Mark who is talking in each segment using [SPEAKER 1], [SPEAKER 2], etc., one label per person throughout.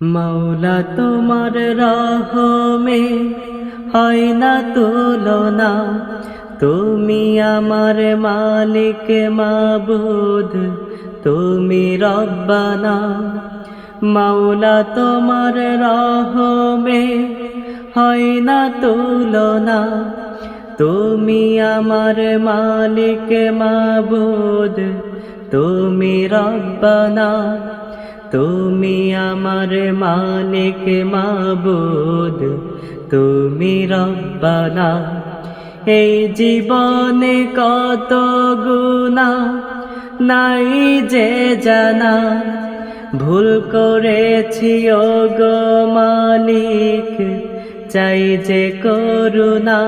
[SPEAKER 1] মাওলা তোমার রহমে হয় না তুলনা, তুমি আমার মালিক মাবুদ, তুমি রব্বানা। মাওলা তোমার রহমে হয় না তুলনা, তুমি আমার মালিক মাবুদ, তুমি রব্বানা। তুমি আমার মালিক মাবুদ, তুমি রব্বানা। এই জীবনে কত গুনাহ নাই যে জানা, ভুল করেছি ওগো মালিক, চাই যে করুণা।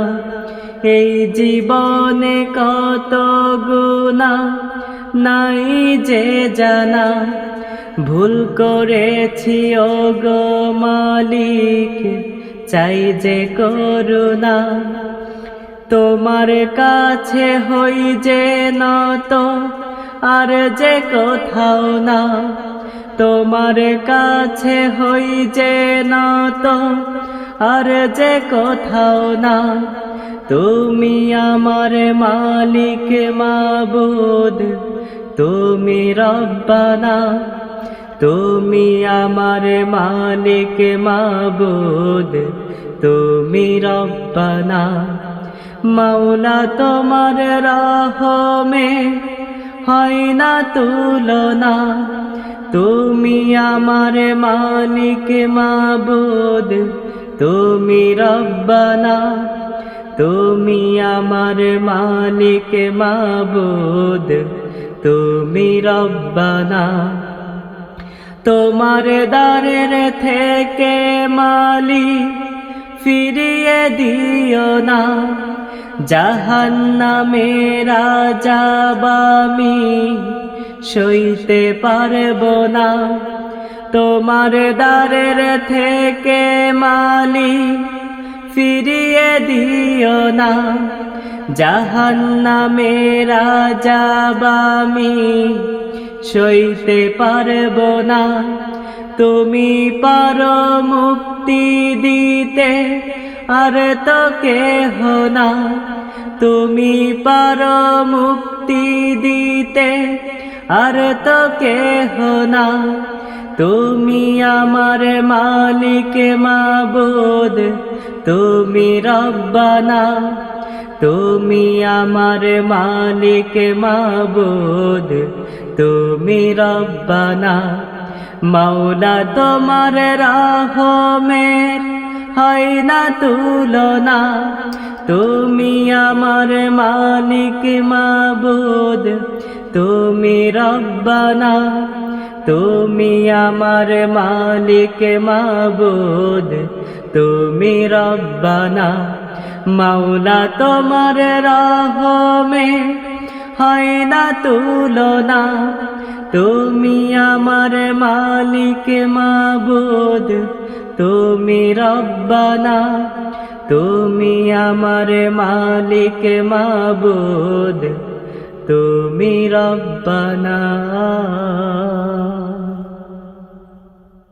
[SPEAKER 1] এই জীবনে কত গুনাহ নাই যে জানা, ভুল করেছি ওগো মালিক, চাই যে করুণা। তোমার কাছে হই যে নত, আর যে কোথাও না। তোমার কাছে হই যে নত, আর যে কোথাও না। তুমি আমার মালিক মাবুদ, তুমি রব্বানা। তুমি আমার মালিক মাবুদ, তুমি রব্বানা। মাওলা তোমার রহমে হয় না তুলনা, তুমি আমার মালিক মাবুদ, তুমি রব্বানা। তুমি আমার মালিক মাবুদ, তুমি রব্বানা। তোমার দ্বারের থেকে মালিক ফিরিয়ে দিও না, জাহান্নামের আযাব আমি সইতে পারব না। তোমার দ্বারের থেকে মালিক ফিরিয়ে দিও না, জাহান্নামের আযাব আমি সইতে পারব না। তুমি পারো মুক্তি দিতে, আর তো কেহ না। তুমি পারো মুক্তি দিতে, আর তো কেহ না। তুমি আমার মালিক মাবুদ, তুমি রব্বানা। তুমি আমার মালিক মাবুদ, তুমি রব্বানা। মাওলা তোমার রহমের হয় না তুলনা, তুমি আমার মালিক মাবুদ, তুমি রব্বানা। তুমি আমার মালিক মাবুদ, তুমি রব্বানা। মাওলা তোমার রহমে হয় না তুলনা, তুমি আমার মালিক মাবুদ, তুমি রব্বানা। তুমি আমার মালিক মাবুদ, তুমি রব্বানা।